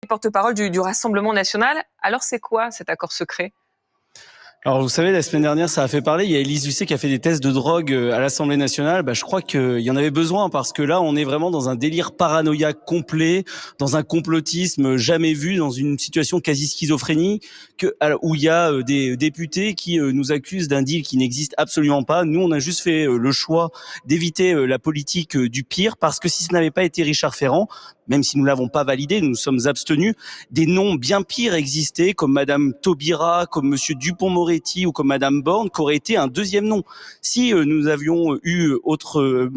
porte-parole du Rassemblement national. Alors c'est quoi cet accord secret ? Alors vous savez, la semaine dernière, ça a fait parler. Il y a Élise Lucet qui a fait des tests de drogue à l'Assemblée nationale. Je crois qu'il y en avait besoin parce que là, on est vraiment dans un délire paranoïaque complet, dans un complotisme jamais vu, dans une situation quasi schizophrénique, où il y a des députés qui nous accusent d'un deal qui n'existe absolument pas. Nous, on a juste fait le choix d'éviter la politique du pire parce que si ce n'avait pas été Richard Ferrand, même si nous l'avons pas validé, nous nous sommes abstenus, des noms bien pires existaient, comme Madame Taubira, comme Monsieur Dupond-Moretti ou comme Madame Borne, qui aurait été un deuxième nom. Si nous avions eu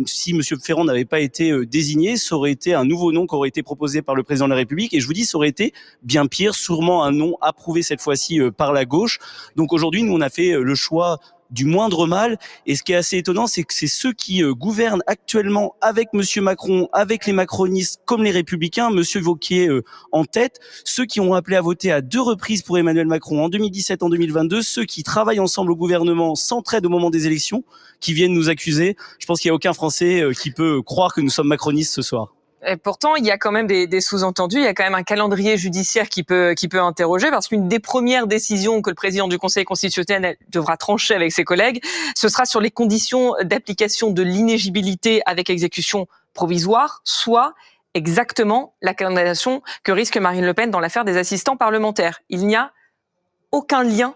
si Monsieur Ferrand n'avait pas été désigné, ça aurait été un nouveau nom qui aurait été proposé par le président de la République. Et je vous dis, ça aurait été bien pire, sûrement un nom approuvé cette fois-ci par la gauche. Donc aujourd'hui, nous on a fait le choix du moindre mal. Et ce qui est assez étonnant, c'est que c'est ceux qui gouvernent actuellement avec Monsieur Macron, avec les macronistes comme les républicains, Monsieur Wauquiez en tête, ceux qui ont appelé à voter à 2 reprises pour Emmanuel Macron en 2017, en 2022, ceux qui travaillent ensemble au gouvernement, s'entraident au moment des élections, qui viennent nous accuser. Je pense qu'il n'y a aucun Français qui peut croire que nous sommes macronistes ce soir. Et pourtant, il y a quand même des sous-entendus. Il y a quand même un calendrier judiciaire qui peut interroger, parce qu'une des premières décisions que le président du Conseil constitutionnel devra trancher avec ses collègues, ce sera sur les conditions d'application de l'inéligibilité avec exécution provisoire, soit exactement la condamnation que risque Marine Le Pen dans l'affaire des assistants parlementaires. Il n'y a aucun lien.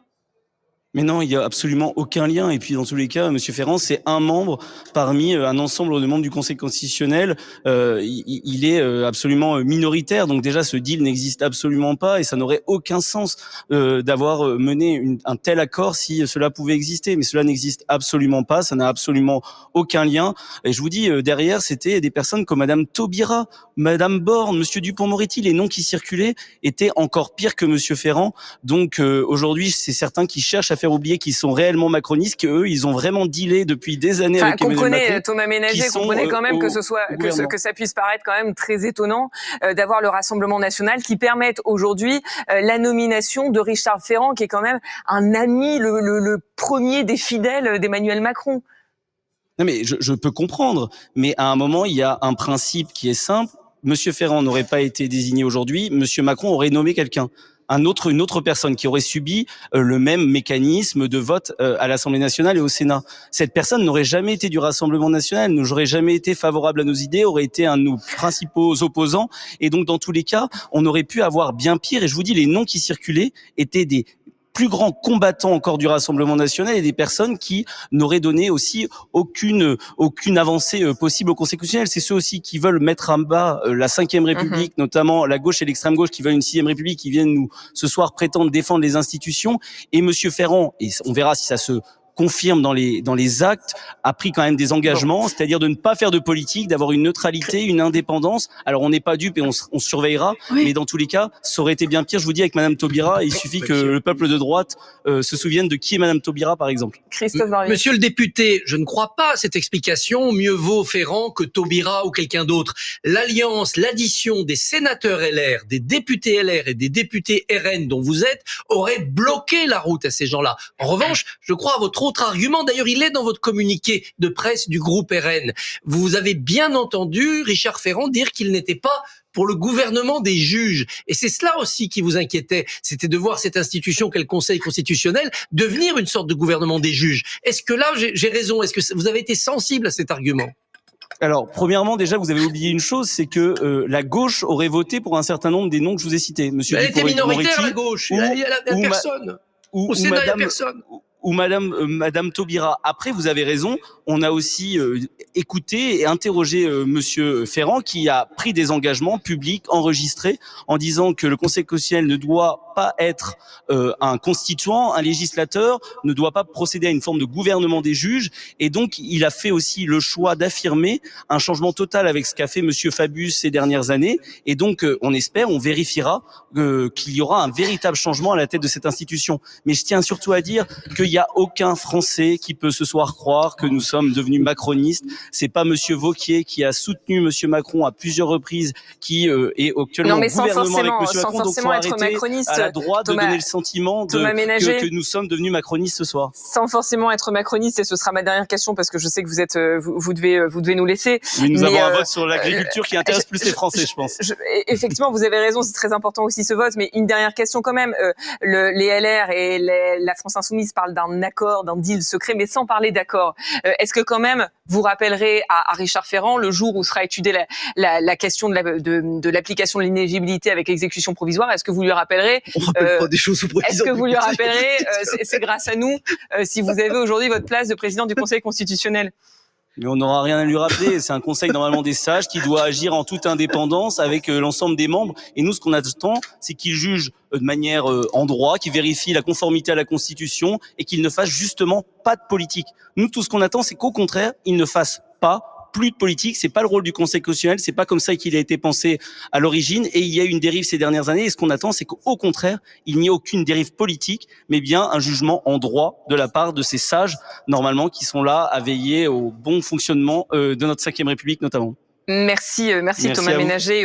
Mais non, il y a absolument aucun lien. Et puis, dans tous les cas, Monsieur Ferrand, c'est un membre parmi un ensemble de membres du Conseil constitutionnel. Il est absolument minoritaire. Donc déjà, ce deal n'existe absolument pas et ça n'aurait aucun sens d'avoir mené un tel accord si cela pouvait exister. Mais cela n'existe absolument pas. Ça n'a absolument aucun lien. Et je vous dis, derrière, c'était des personnes comme Madame Taubira, Madame Borne, Monsieur Dupond-Moretti. Les noms qui circulaient étaient encore pires que Monsieur Ferrand. Donc aujourd'hui, c'est certains qui cherchent à faire oublier qu'ils sont réellement macronistes, qu'eux, ils ont vraiment dealé depuis des années avec Emmanuel Macron. Thomas Ménager, comprenez quand même que ça puisse paraître quand même très étonnant d'avoir le Rassemblement national qui permette aujourd'hui la nomination de Richard Ferrand, qui est quand même un ami, le premier des fidèles d'Emmanuel Macron. Non mais je peux comprendre, mais à un moment, il y a un principe qui est simple. Monsieur Ferrand n'aurait pas été désigné aujourd'hui, Monsieur Macron aurait nommé quelqu'un. Une autre personne qui aurait subi le même mécanisme de vote à l'Assemblée nationale et au Sénat. Cette personne n'aurait jamais été du Rassemblement national, n'aurait jamais été favorable à nos idées, aurait été un de nos principaux opposants. Et donc, dans tous les cas, on aurait pu avoir bien pire. Et je vous dis, les noms qui circulaient étaient des plus grands combattants encore du Rassemblement national et des personnes qui n'auraient donné aussi aucune avancée possible au Conseil constitutionnel. C'est ceux aussi qui veulent mettre en bas la 5e République, notamment la gauche et l'extrême gauche qui veulent une 6e République, qui viennent nous ce soir prétendre défendre les institutions. Et Monsieur Ferrand, et on verra si ça se confirme dans les actes, a pris quand même des engagements, c'est-à-dire de ne pas faire de politique, d'avoir une neutralité, une indépendance. Alors on n'est pas dupe et on surveillera, mais dans tous les cas, ça aurait été bien pire, je vous dis, avec Madame Taubira. Il suffit que le peuple de droite se souvienne de qui est Madame Taubira, par exemple. Christophe Barbier. Monsieur le député, je ne crois pas à cette explication. Mieux vaut Ferrand que Taubira ou quelqu'un d'autre. L'alliance, l'addition des sénateurs LR, des députés LR et des députés RN dont vous êtes aurait bloqué la route à ces gens-là. En revanche, je crois à votre autre argument, d'ailleurs il est dans votre communiqué de presse du groupe RN. Vous avez bien entendu Richard Ferrand dire qu'il n'était pas pour le gouvernement des juges. Et c'est cela aussi qui vous inquiétait, c'était de voir cette institution qu'est le Conseil constitutionnel devenir une sorte de gouvernement des juges. Est-ce que là, j'ai raison? Est-ce que vous avez été sensible à cet argument? Alors, premièrement, déjà, vous avez oublié une chose, c'est que la gauche aurait voté pour un certain nombre des noms que je vous ai cités. Monsieur elle était minoritaire, la gauche. Il y a personne. Au Sénat, il n'y a personne. Ou Madame Taubira. Après, vous avez raison, on a aussi écouté et interrogé Monsieur Ferrand, qui a pris des engagements publics enregistrés en disant que le Conseil constitutionnel ne doit pas être un constituant, un législateur, ne doit pas procéder à une forme de gouvernement des juges. Et donc, il a fait aussi le choix d'affirmer un changement total avec ce qu'a fait Monsieur Fabius ces dernières années. Et donc, on espère, on vérifiera qu'il y aura un véritable changement à la tête de cette institution. Mais je tiens surtout à dire qu'il y y a aucun Français qui peut ce soir croire que nous sommes devenus macronistes. C'est pas Monsieur Wauquiez qui a soutenu Monsieur Macron à plusieurs reprises, qui est actuellement au gouvernement avec Monsieur Macron. Donc faut arrêter à la droite de donner le sentiment que nous sommes devenus macronistes ce soir. Sans forcément être macroniste, et ce sera ma dernière question parce que je sais que vous êtes, vous devez nous laisser. Mais nous avons un vote sur l'agriculture qui intéresse plus les Français, je pense. Effectivement, vous avez raison, c'est très important aussi ce vote. Mais une dernière question quand même. Les LR et la France Insoumise parlent d'un accord, d'un deal secret, mais sans parler d'accord. Est-ce que quand même vous rappellerez à Richard Ferrand le jour où sera étudiée la question de l'application de l'inéligibilité avec exécution provisoire? Est-ce que vous lui rappellerez? On rappelle pas des choses sous provisoire. Est-ce que vous lui rappellerez c'est grâce à nous si vous avez aujourd'hui votre place de président du Conseil constitutionnel? Mais on n'aura rien à lui rappeler. C'est un conseil normalement des sages qui doit agir en toute indépendance avec l'ensemble des membres. Et nous, ce qu'on attend, c'est qu'il juge de manière en droit, qu'il vérifie la conformité à la Constitution et qu'il ne fasse justement pas de politique. Nous, tout ce qu'on attend, c'est qu'au contraire, il ne fasse plus de politique. C'est pas le rôle du Conseil constitutionnel. C'est pas comme ça qu'il a été pensé à l'origine. Et il y a eu une dérive ces dernières années. Et ce qu'on attend, c'est qu'au contraire, il n'y ait aucune dérive politique, mais bien un jugement en droit de la part de ces sages, normalement, qui sont là à veiller au bon fonctionnement de notre 5e République, notamment. Merci Thomas Ménager.